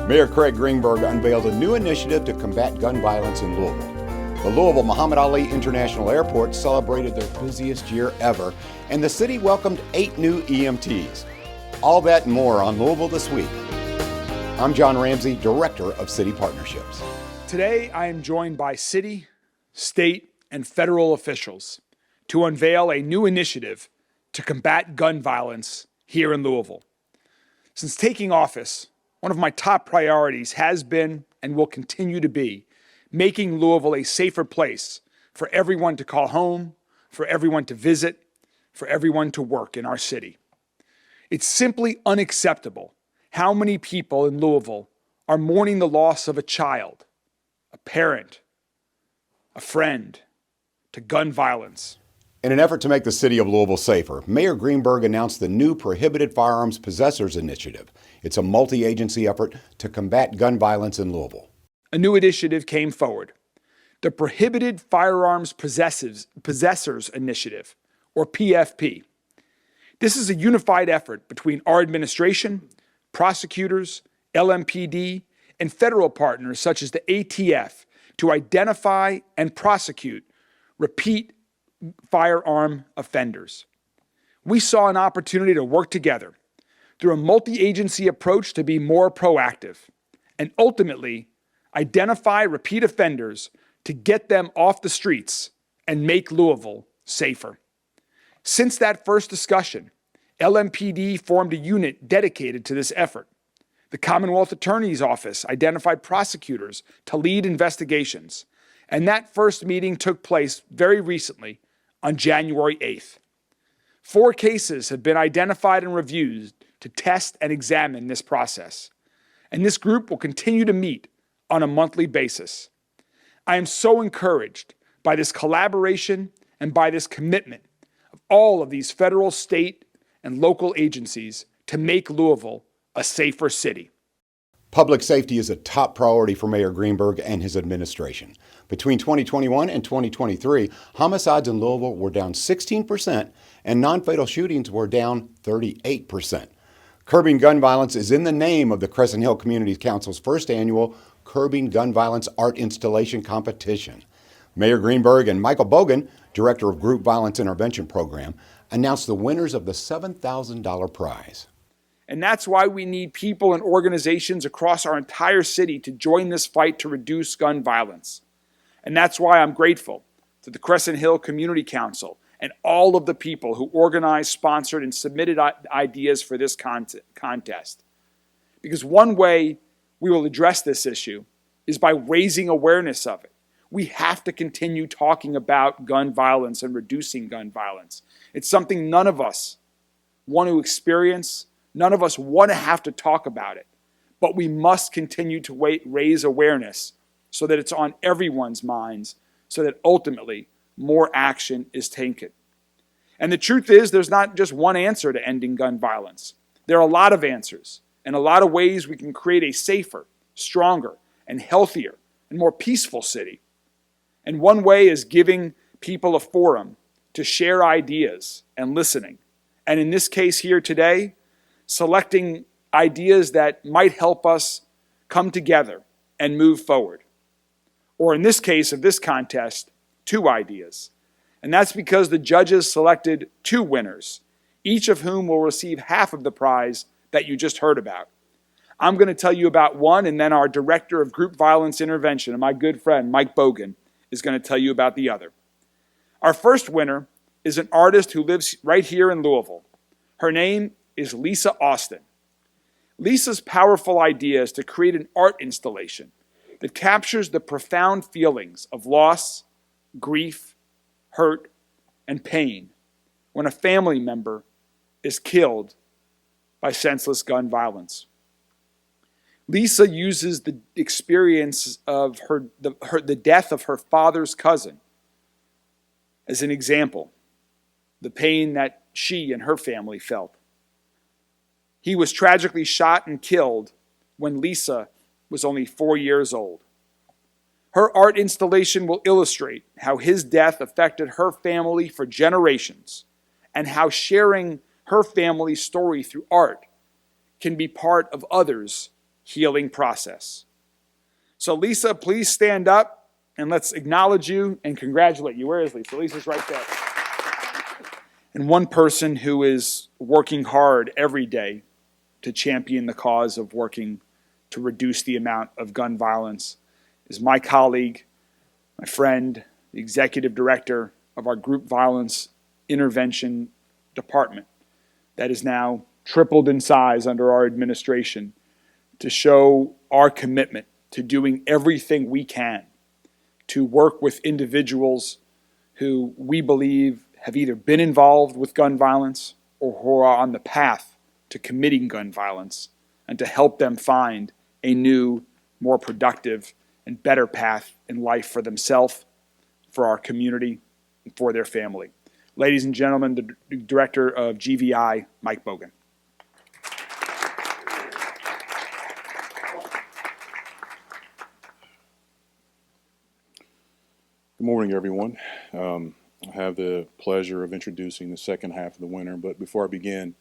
Mayor Craig Greenberg unveiled a new initiative to combat gun violence in Louisville. The Louisville Muhammad Ali International Airport celebrated their busiest year ever, and the city welcomed 8 new EMTs. All that and more on Louisville This Week. I'm John Ramsey, Director of City Partnerships. Today, I am joined by city, state, and federal officials to unveil a new initiative to combat gun violence here in Louisville. Since taking office, one of my top priorities has been and will continue to be making Louisville a safer place for everyone to call home, for everyone to visit, for everyone to work in our city. It's simply unacceptable how many people in Louisville are mourning the loss of a child, a parent, a friend, to gun violence. In an effort to make the city of Louisville safer, Mayor Greenberg announced the new Prohibited Firearms Possessors Initiative. It's a multi-agency effort to combat gun violence in Louisville. A new initiative came forward, the Prohibited Firearms Possessors Initiative, or PFP. This is a unified effort between our administration, prosecutors, LMPD, and federal partners such as the ATF to identify and prosecute repeat firearm offenders. We saw an opportunity to work together through a multi-agency approach to be more proactive and ultimately identify repeat offenders to get them off the streets and make Louisville safer. Since that first discussion, LMPD formed a unit dedicated to this effort. The Commonwealth Attorney's Office identified prosecutors to lead investigations, and that first meeting took place very recently on January 8th. 4 cases have been identified and reviewed to test and examine this process, and this group will continue to meet on a monthly basis. I am so encouraged by this collaboration and by this commitment of all of these federal, state, and local agencies to make Louisville a safer city. Public safety is a top priority for Mayor Greenberg and his administration. Between 2021 and 2023, homicides in Louisville were down 16% and non-fatal shootings were down 38%. Curbing gun violence is in the name of the Crescent Hill Community Council's first annual Curbing Gun Violence Art Installation Competition. Mayor Greenberg and Michael Bogan, Director of Group Violence Intervention Program, announced the winners of the $7,000 prize. And that's why we need people and organizations across our entire city to join this fight to reduce gun violence. And that's why I'm grateful to the Crescent Hill Community Council and all of the people who organized, sponsored, and submitted ideas for this contest. Because one way we will address this issue is by raising awareness of it. We have to continue talking about gun violence and reducing gun violence. It's something none of us want to experience. None of us want to have to talk about it, but we must continue to raise awareness so that it's on everyone's minds, so that ultimately more action is taken. And the truth is, there's not just one answer to ending gun violence. There are a lot of answers and a lot of ways we can create a safer, stronger, and healthier and more peaceful city. And one way is giving people a forum to share ideas and listening. And in this case here today, selecting ideas that might help us come together and move forward. Or in this case of this contest, 2 ideas. And that's because the judges selected 2 winners, each of whom will receive half of the prize that you just heard about. I'm going to tell you about one, and then our Director of Group Violence Intervention, and my good friend Mike Bogan, is going to tell you about the other. Our first winner is an artist who lives right here in Louisville. Her name is Lisa Austin. Lisa's powerful idea is to create an art installation that captures the profound feelings of loss, grief, hurt, and pain when a family member is killed by senseless gun violence. Lisa uses the experience of the death of her father's cousin as an example, the pain that she and her family felt. He was tragically shot and killed when Lisa was only 4 years old. Her art installation will illustrate how his death affected her family for generations and how sharing her family's story through art can be part of others healing process. So Lisa, please stand up and let's acknowledge you and congratulate you. Where is Lisa? Lisa's right there. And one person who is working hard every day to champion the cause of working to reduce the amount of gun violence is my colleague, my friend, the executive director of our group violence intervention department that is now tripled in size under our administration to show our commitment to doing everything we can to work with individuals who we believe have either been involved with gun violence or who are on the path to committing gun violence, and to help them find a new, more productive, and better path in life for themselves, for our community, and for their family. Ladies and gentlemen, the Director of GVI, Mike Bogan. Good morning, everyone. I have the pleasure of introducing the second half of the winter, but before I begin,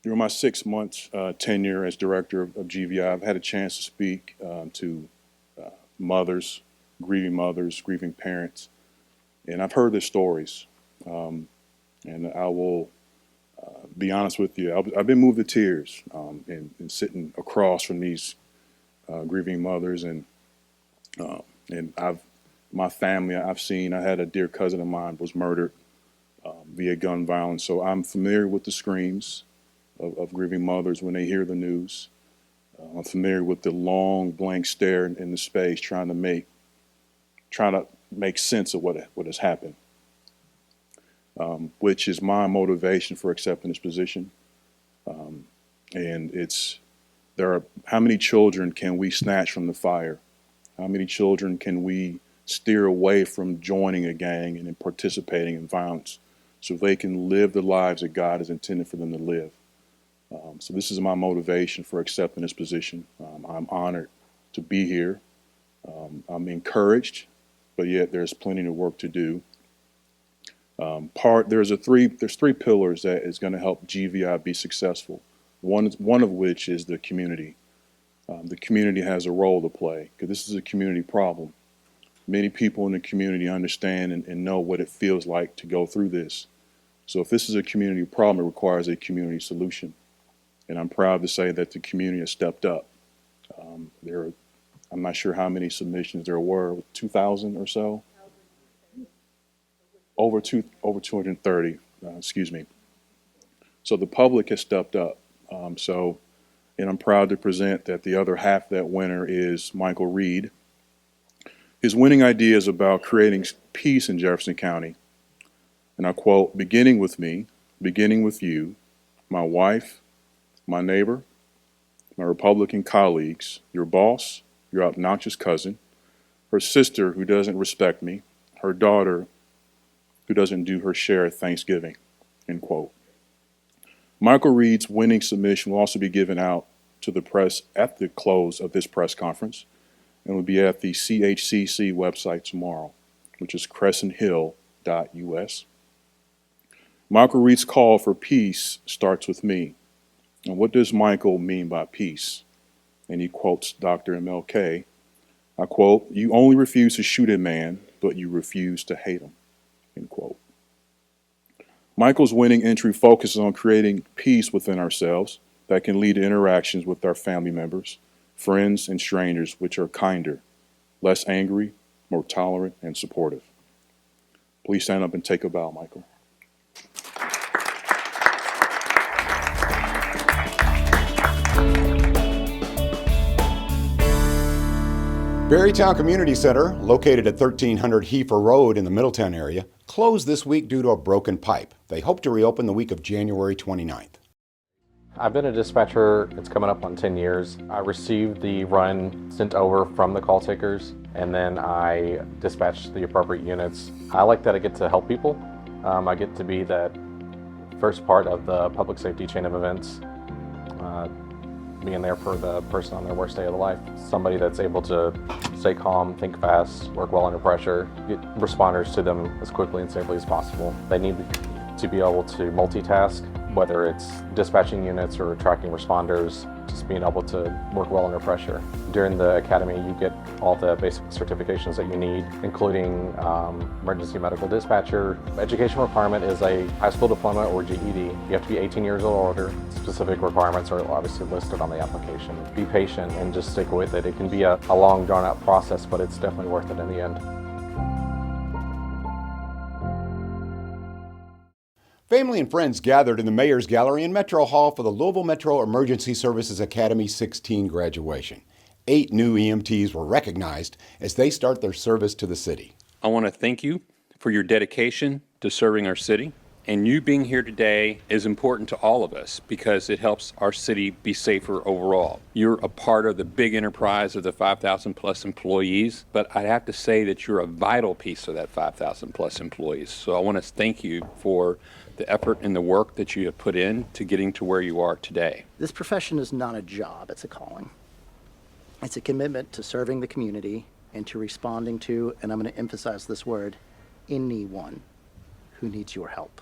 during my 6 months tenure as director of GVI, I've had a chance to speak to mothers, grieving parents, and I've heard their stories. And I will be honest with you, I've been moved to tears in sitting across from these grieving mothers, and my family, I had a dear cousin of mine was murdered via gun violence, so I'm familiar with the screams of grieving mothers when they hear the news. I'm familiar with the long blank stare in the space, trying to make sense of what has happened, which is my motivation for accepting this position. And how many children can we snatch from the fire? How many children can we steer away from joining a gang and in participating in violence so they can live the lives that God has intended for them to live? So this is my motivation for accepting this position. I'm honored to be here. I'm encouraged, but yet there's plenty of work to do. There's three pillars that is going to help GVI be successful. One of which is the community. The community has a role to play because this is a community problem. Many people in the community understand and know what it feels like to go through this. So if this is a community problem, it requires a community solution. And I'm proud to say that the community has stepped up. I'm not sure how many submissions there were, 2,000 or so? Over 230, excuse me. So the public has stepped up. And I'm proud to present that the other half of that winner is Michael Reed. His winning idea is about creating peace in Jefferson County. And I quote, "Beginning with me, beginning with you, my wife, my neighbor, my Republican colleagues, your boss, your obnoxious cousin, her sister who doesn't respect me, her daughter who doesn't do her share at Thanksgiving," end quote. Michael Reed's winning submission will also be given out to the press at the close of this press conference and will be at the CHCC website tomorrow, which is crescenthill.us. Michael Reed's call for peace starts with me. And what does Michael mean by peace? And he quotes Dr. MLK. I quote, "You only refuse to shoot a man, but you refuse to hate him," end quote. Michael's winning entry focuses on creating peace within ourselves that can lead to interactions with our family members, friends, and strangers which are kinder, less angry, more tolerant, and supportive. Please stand up and take a bow, Michael. Berrytown Community Center, located at 1300 Heifer Road in the Middletown area, closed this week due to a broken pipe. They hope to reopen the week of January 29th. I've been a dispatcher, it's coming up on 10 years. I received the run sent over from the call takers, and then I dispatched the appropriate units. I like that I get to help people. I get to be that first part of the public safety chain of events, being there for the person on their worst day of their life. Somebody that's able to stay calm, think fast, work well under pressure, get responders to them as quickly and safely as possible. They need to be able to multitask, whether it's dispatching units or tracking responders. just being able to work well under pressure. During the academy, you get all the basic certifications that you need, including emergency medical dispatcher. Education requirement is a high school diploma or GED. You have to be 18 years or older. Specific requirements are obviously listed on the application. Be patient and just stick with it. It can be a long, drawn-out process, but it's definitely worth it in the end. Family and friends gathered in the Mayor's Gallery in Metro Hall for the Louisville Metro Emergency Services Academy 16 graduation. 8 new EMTs were recognized as they start their service to the city. I want to thank you for your dedication to serving our city. And you being here today is important to all of us because it helps our city be safer overall. You're a part of the big enterprise of the 5,000 plus employees, but I have to say that you're a vital piece of that 5,000 plus employees. So I want to thank you for the effort and the work that you have put in to getting to where you are today. This profession is not a job, it's a calling. It's a commitment to serving the community and to responding to, and I'm going to emphasize this word, anyone who needs your help.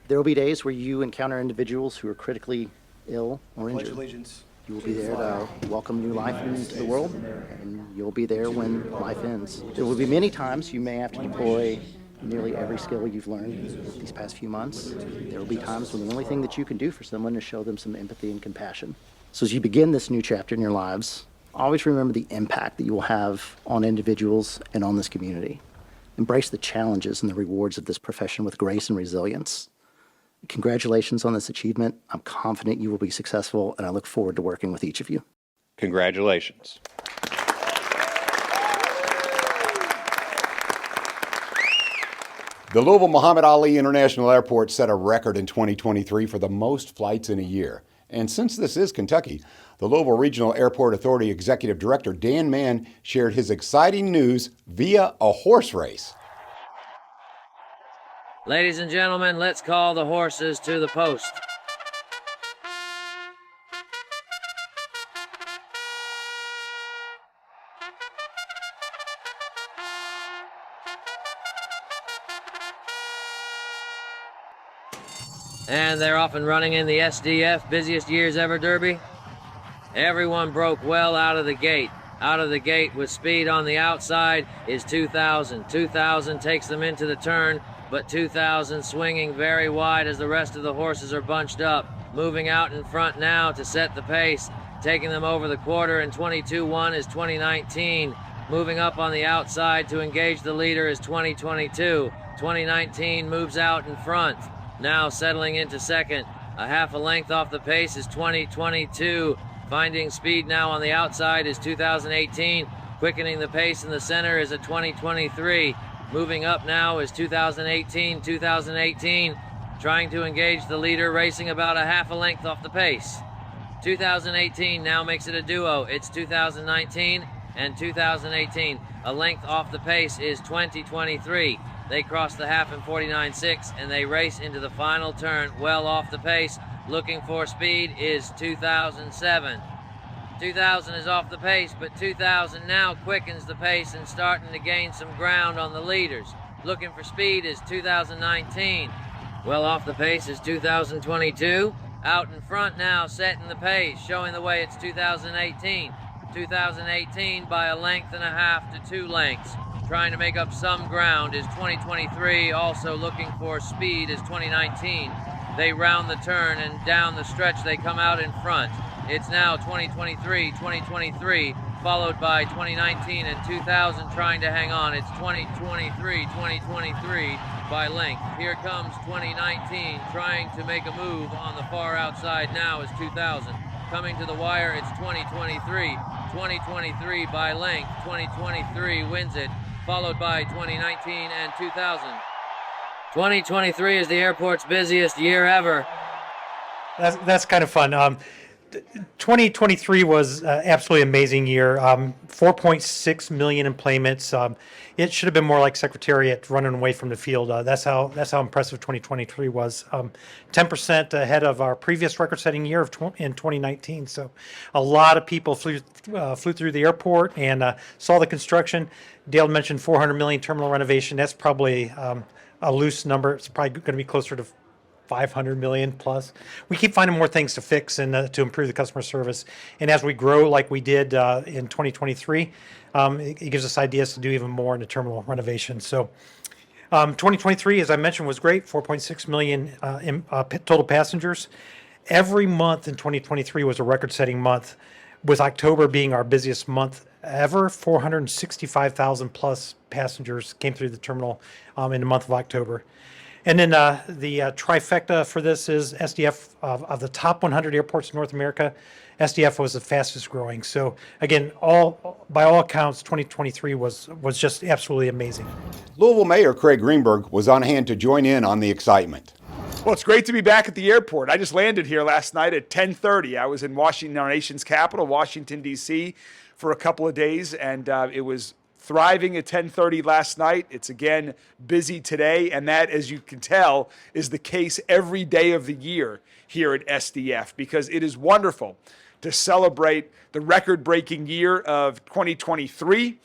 There will be days where you encounter individuals who are critically ill or injured. Pledge allegiance. You will be there to welcome new life into the world, and you'll be there when life ends. There will be many times you may have to deploy nearly every skill you've learned these past few months. There will be times when the only thing that you can do for someone is show them some empathy and compassion. So as you begin this new chapter in your lives, always remember the impact that you will have on individuals and on this community. Embrace the challenges and the rewards of this profession with grace and resilience. Congratulations on this achievement. I'm confident you will be successful, and I look forward to working with each of you. Congratulations. The Louisville Muhammad Ali International Airport set a record in 2023 for the most flights in a year. And since this is Kentucky, the Louisville Regional Airport Authority Executive Director Dan Mann shared his exciting news via a horse race. Ladies and gentlemen, let's call the horses to the post. And they're off and running in the SDF Busiest Years Ever Derby. Everyone broke well out of the gate. Out of the gate with speed on the outside is 2000. 2000 takes them into the turn, but 2000 swinging very wide as the rest of the horses are bunched up. Moving out in front now to set the pace, taking them over the quarter, and 22-1 is 2019. Moving up on the outside to engage the leader is 2022. 2019 moves out in front. Now settling into second. A half a length off the pace is 2022. Finding speed now on the outside is 2018. Quickening the pace in the center is a 2023. Moving up now is 2018. 2018 trying to engage the leader, racing about a half a length off the pace. 2018 now makes it a duo. It's 2019 and 2018. A length off the pace is 2023. They cross the half in 49.6 and they race into the final turn well off the pace. Looking for speed is 2007. 2000 is off the pace, but 2000 now quickens the pace and starting to gain some ground on the leaders. Looking for speed is 2019. Well off the pace is 2022. Out in front now, setting the pace, showing the way it's 2018. 2018 by a length and a half to 2 lengths. Trying to make up some ground is 2023, also looking for speed is 2019. They round the turn and down the stretch they come out in front. It's now 2023, 2023, followed by 2019 and 2000 trying to hang on. It's 2023, 2023 by length. Here comes 2019 trying to make a move on the far outside now is 2000. Coming to the wire, it's 2023, 2023 by length. 2023 wins it, followed by 2019 and 2000. 2023 is the airport's busiest year ever. That's kind of fun. 2023 was absolutely amazing year. 4.6 million employments. It should have been more like Secretariat running away from the field. That's how impressive 2023 was. 10% ahead of our previous record-setting year in 2019. So a lot of people flew through the airport and saw the construction. Dale mentioned 400 million terminal renovation. That's probably a loose number. It's probably going to be closer to 500 million plus. We keep finding more things to fix and to improve the customer service. And as we grow like we did in 2023, it gives us ideas to do even more in the terminal renovation. So 2023, as I mentioned, was great, 4.6 million total passengers. Every month in 2023 was a record-setting month, with October being our busiest month ever. 465,000 plus passengers came through the terminal in the month of October. And then the trifecta for this is SDF of the top 100 airports in North America. SDF was the fastest growing. So again, by all accounts, 2023 was just absolutely amazing. Louisville Mayor Craig Greenberg was on hand to join in on the excitement. Well, it's great to be back at the airport. I just landed here last night at 10:30. I was in Washington, our nation's capital, Washington, D.C., for a couple of days, and it was thriving at 10:30 last night. It's again busy today, and that, as you can tell, is the case every day of the year here at SDF, because it is wonderful to celebrate the record-breaking year of 2023.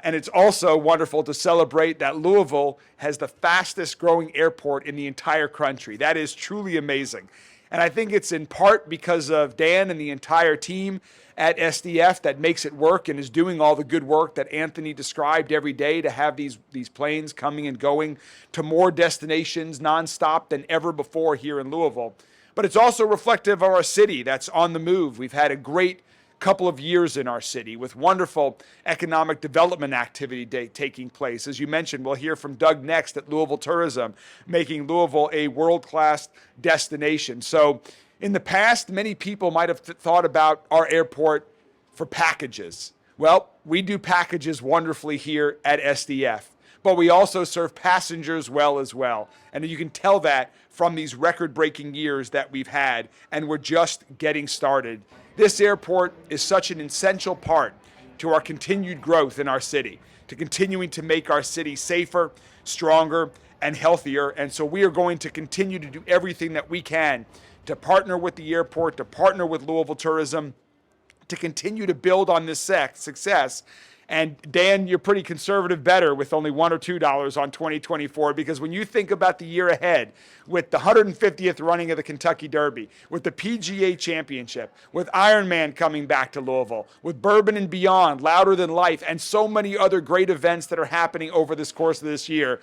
And it's also wonderful to celebrate that Louisville has the fastest growing airport in the entire country. That is truly amazing. And I think it's in part because of Dan and the entire team at SDF that makes it work and is doing all the good work that Anthony described every day to have these planes coming and going to more destinations nonstop than ever before here in Louisville. But it's also reflective of our city that's on the move. We've had a great couple of years in our city with wonderful economic development activity taking place. As you mentioned, we'll hear from Doug next at Louisville Tourism, making Louisville a world-class destination. So in the past, many people might have thought about our airport for packages. Well, we do packages wonderfully here at SDF, but we also serve passengers well as well. And you can tell that from these record-breaking years that we've had, and we're just getting started. This airport is such an essential part to our continued growth in our city, to continuing to make our city safer, stronger, and healthier. And so we are going to continue to do everything that we can to partner with the airport, to partner with Louisville Tourism, to continue to build on this success. And Dan, you're pretty conservative better with only $1 or $2 on 2024, because when you think about the year ahead with the 150th running of the Kentucky Derby, with the PGA Championship, with Ironman coming back to Louisville, with Bourbon and Beyond, Louder Than Life, and so many other great events that are happening over this course of this year,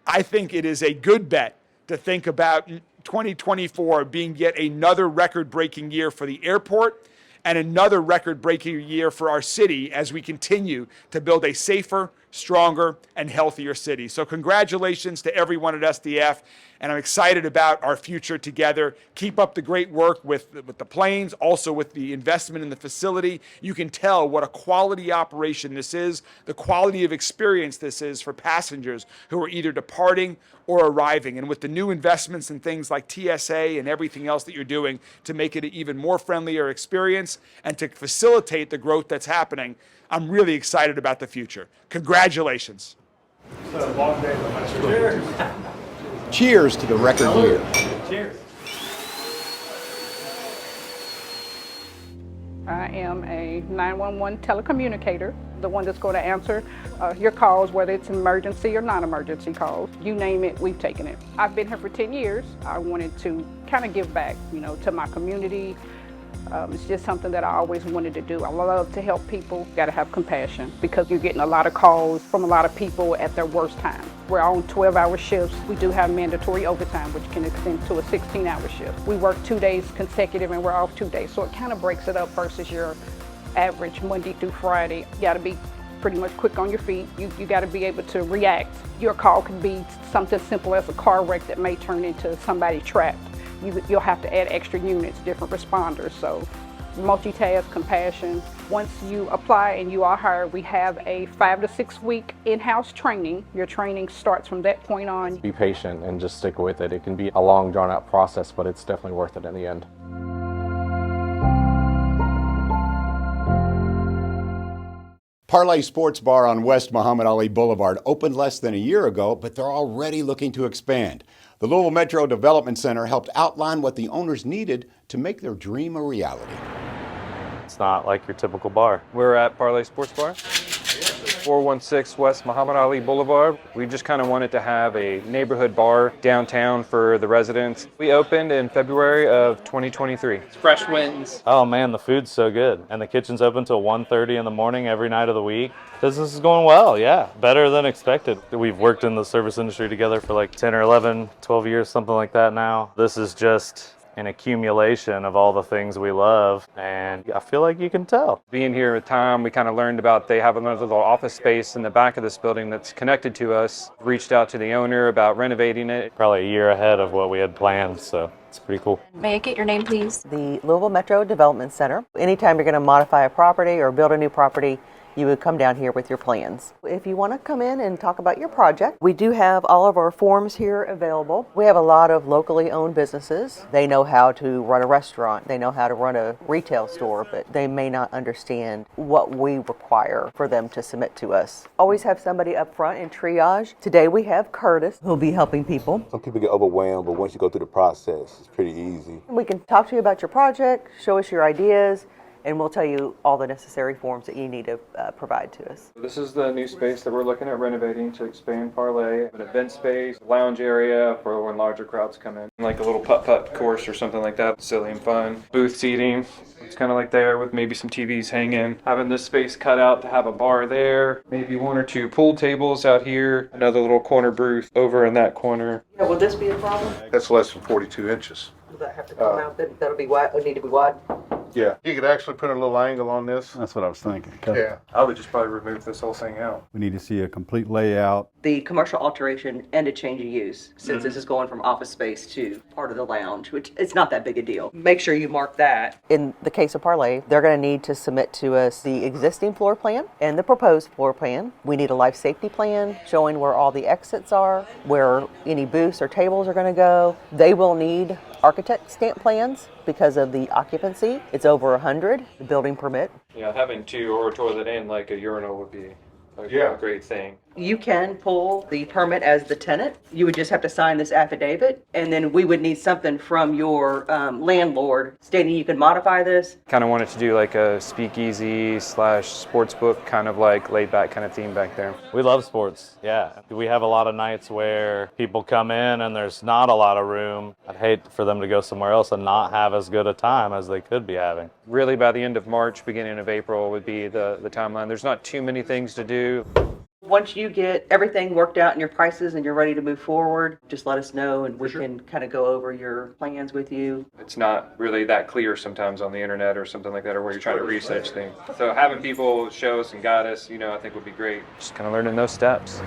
I think it is a good bet to think about 2024 being yet another record-breaking year for the airport and another record-breaking year for our city as we continue to build a safer, stronger, and healthier city. So congratulations to everyone at SDF, and I'm excited about our future together. Keep up the great work with the planes, also with the investment in the facility. You can tell what a quality operation this is, the quality of experience this is for passengers who are either departing or arriving. And with the new investments in things like TSA and everything else that you're doing to make it an even more friendlier experience and to facilitate the growth that's happening, I'm really excited about the future. Congratulations. It's been a long day, but cheers. Cheers to the record year. Cheers. I am a 911 telecommunicator, the one that's going to answer your calls, whether it's emergency or non-emergency calls. You name it, we've taken it. I've been here for 10 years. I wanted to kind of give back, to my community. It's just something that I always wanted to do. I love to help people. Got to have compassion, because you're getting a lot of calls from a lot of people at their worst time. We're on 12-hour shifts. We do have mandatory overtime, which can extend to a 16-hour shift. We work 2 days consecutive and we're off 2 days, so it kind of breaks it up versus your average Monday through Friday. You got to be pretty much quick on your feet. You got to be able to react. Your call could be something simple as a car wreck that may turn into somebody trapped. You'll have to add extra units, different responders. So multitask, compassion. Once you apply and you are hired, we have a 5 to 6 week in-house training. Your training starts from that point on. Be patient and just stick with it. It can be a long, drawn-out process, but it's definitely worth it in the end. Parlay Sports Bar on West Muhammad Ali Boulevard opened less than a year ago, but they're already looking to expand. The Louisville Metro Development Center helped outline what the owners needed to make their dream a reality. It's not like your typical bar. We're at Parlay Sports Bar. 416 West Muhammad Ali Boulevard. We just kind of wanted to have a neighborhood bar downtown for the residents. We opened in February of 2023. Fresh winds. Oh man, the food's so good. And the kitchen's open till 1:30 in the morning every night of the week. Business is going well, yeah. Better than expected. We've worked in the service industry together for like 10 or 11, 12 years, something like that now. This is just an accumulation of all the things we love, and I feel like you can tell. Being here with Tom, we kind of learned about they have another little office space in the back of this building that's connected to us. Reached out to the owner about renovating it. Probably a year ahead of what we had planned, so it's pretty cool. May I get your name, please? The Louisville Metro Development Center. Anytime you're going to modify a property or build a new property, you would come down here with your plans. If you want to come in and talk about your project, we do have all of our forms here available. We have a lot of locally owned businesses. They know how to run a restaurant, they know how to run a retail store, but they may not understand what we require for them to submit to us. Always have somebody up front in triage. Today we have Curtis, who'll be helping people. Some people get overwhelmed, but once you go through the process, it's pretty easy. We can talk to you about your project, show us your ideas, and we'll tell you all the necessary forms that you need to provide to us. This is the new space that we're looking at renovating to expand Parlay. An event space, lounge area for when larger crowds come in. Like a little putt-putt course or something like that. Silly and fun. Booth seating. It's kind of like there with maybe some TVs hanging. Having this space cut out to have a bar there. Maybe one or two pool tables out here. Another little corner booth over in that corner. Yeah, will this be a problem? That's less than 42 inches. Will that have to come out? That'll be wide, it'll need to be wide? Yeah. You could actually put a little angle on this. That's what I was thinking. Yeah. I would just probably remove this whole thing out. We need to see a complete layout. The commercial alteration and a change of use, since this is going from office space to part of the lounge, which it's not that big a deal. Make sure you mark that. In the case of Parlay, they're going to need to submit to us the existing floor plan and the proposed floor plan. We need a life safety plan showing where all the exits are, where any booths or tables are going to go. They will need architect stamp plans because of the occupancy. It's over 100, the building permit. Yeah, having two or a toilet and like a urinal would be a great thing. You can pull the permit as the tenant. You would just have to sign this affidavit, and then we would need something from your landlord stating you can modify this. Kind of wanted to do like a speakeasy / sports book, kind of like laid back kind of theme back there. We love sports, yeah. We have a lot of nights where people come in and there's not a lot of room. I'd hate for them to go somewhere else and not have as good a time as they could be having. Really by the end of March, beginning of April would be the timeline. There's not too many things to do. Once you get everything worked out in your prices and you're ready to move forward, just let us know and we can kind of go over your plans with you. It's not really that clear sometimes on the internet or something like that, or where you're trying to research things. So having people show us and guide us, I think would be great. Just kind of learning those steps.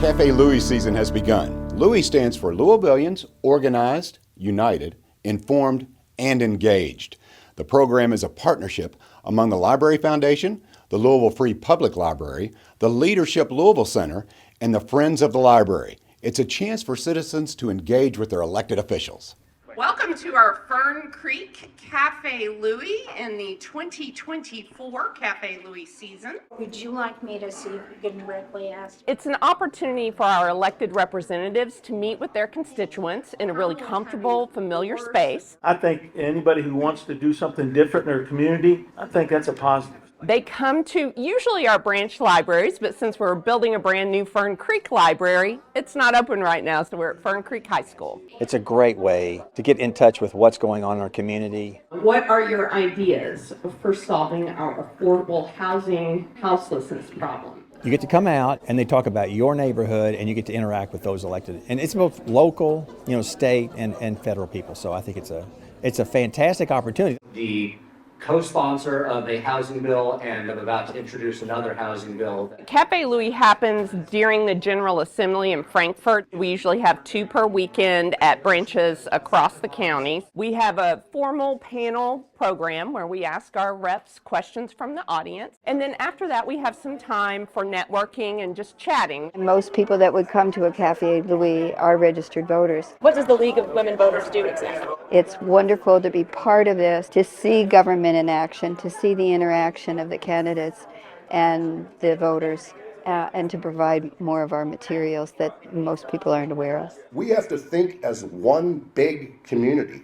Cafe Louis season has begun. Louis stands for Louisvillians, organized, united, informed, and engaged. The program is a partnership among the Library Foundation, the Louisville Free Public Library, the Leadership Louisville Center, and the Friends of the Library. It's a chance for citizens to engage with their elected officials. Welcome to our Fern Creek Cafe Louis in the 2024 Cafe Louis season. Would you like me to see if you can directly ask? It's an opportunity for our elected representatives to meet with their constituents in a really comfortable, familiar space. I think anybody who wants to do something different in their community, I think that's a positive. They come to usually our branch libraries, but since we're building a brand new Fern Creek library, it's not open right now, so we're at Fern Creek High School. It's a great way to get in touch with what's going on in our community. What are your ideas for solving our affordable housing houselessness problem? You get to come out and they talk about your neighborhood and you get to interact with those elected. And it's both local, state and federal people. So I think it's a fantastic opportunity. The co-sponsor of a housing bill, and I'm about to introduce another housing bill. Cafe Louis happens during the General Assembly in Frankfort. We usually have 2 per weekend at branches across the county. We have a formal panel program where we ask our reps questions from the audience. And then after that, we have some time for networking and just chatting. Most people that would come to a Cafe Louis are registered voters. What does the League of Women Voters do exactly? It's wonderful to be part of this, to see government in action, to see the interaction of the candidates and the voters, and to provide more of our materials that most people aren't aware of. We have to think as one big community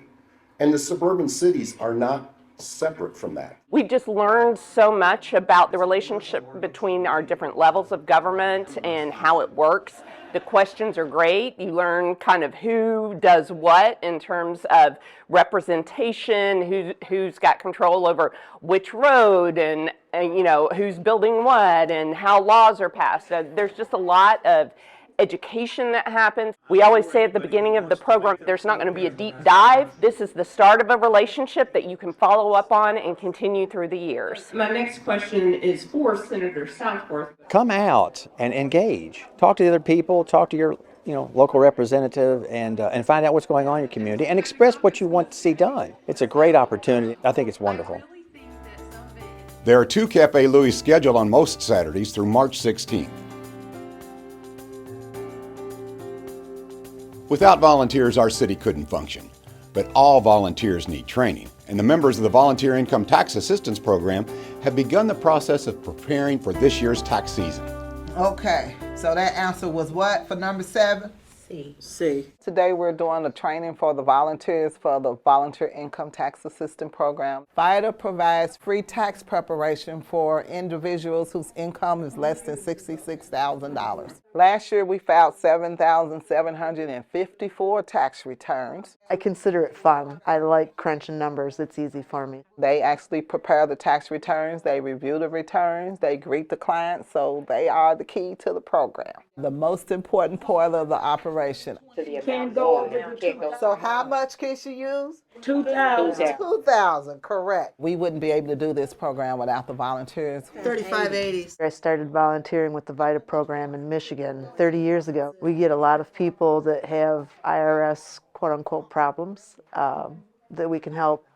And the suburban cities are not separate from that. We just learned so much about the relationship between our different levels of government and how it works. The questions are great. You learn kind of who does what in terms of representation, who's got control over which road, and you know, who's building what and how laws are passed. There's just a lot of education that happens. We always say at the beginning of the program, there's not going to be a deep dive. This is the start of a relationship that you can follow up on and continue through the years. My next question is for Senator Southworth. Come out and engage. Talk to the other people, talk to your local representative, and find out what's going on in your community and express what you want to see done. It's a great opportunity. I think it's wonderful. There are 2 Cafe Louis scheduled on most Saturdays through March 16th. Without volunteers, our city couldn't function. But all volunteers need training, and the members of the Volunteer Income Tax Assistance Program have begun the process of preparing for this year's tax season. Okay, so that answer was what for number 7? C. Today we're doing the training for the volunteers for the Volunteer Income Tax Assistance Program. VITA provides free tax preparation for individuals whose income is less than $66,000. Last year we filed 7,754 tax returns. I consider it fun. I like crunching numbers. It's easy for me. They actually prepare the tax returns, they review the returns, they greet the clients, so they are the key to the program. The most important part of the operation. Can't go over So how much can she use? 2,000. 2,000, correct. We wouldn't be able to do this program without the volunteers. 3580. I started volunteering with the VITA program in Michigan 30 years ago. We get a lot of people that have IRS quote-unquote problems that we can help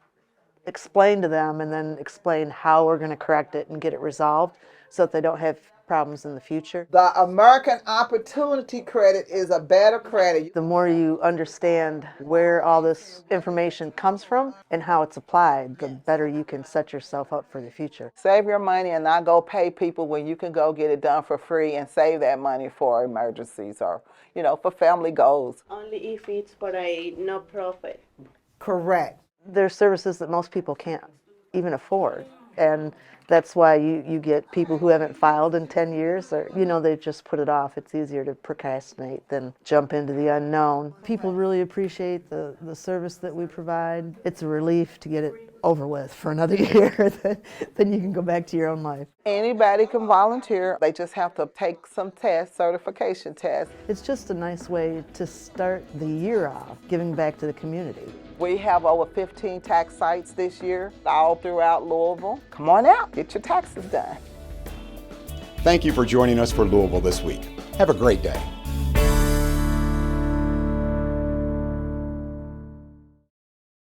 explain to them and then explain how we're going to correct it and get it resolved so that they don't have problems in the future. The American Opportunity Credit is a better credit. The more you understand where all this information comes from and how it's applied, the better you can set yourself up for the future. Save your money and not go pay people when you can go get it done for free and save that money for emergencies or, for family goals. Only if it's for a no-profit. Correct. There's services that most people can't even afford. And that's why you get people who haven't filed in 10 years or, they just put it off. It's easier to procrastinate than jump into the unknown. People really appreciate the service that we provide. It's a relief to get it over with for another year. Then you can go back to your own life. Anybody can volunteer. They just have to take some tests, certification tests. It's just a nice way to start the year off, giving back to the community. We have over 15 tax sites this year, all throughout Louisville. Come on out, get your taxes done. Thank you for joining us for Louisville This Week. Have a great day.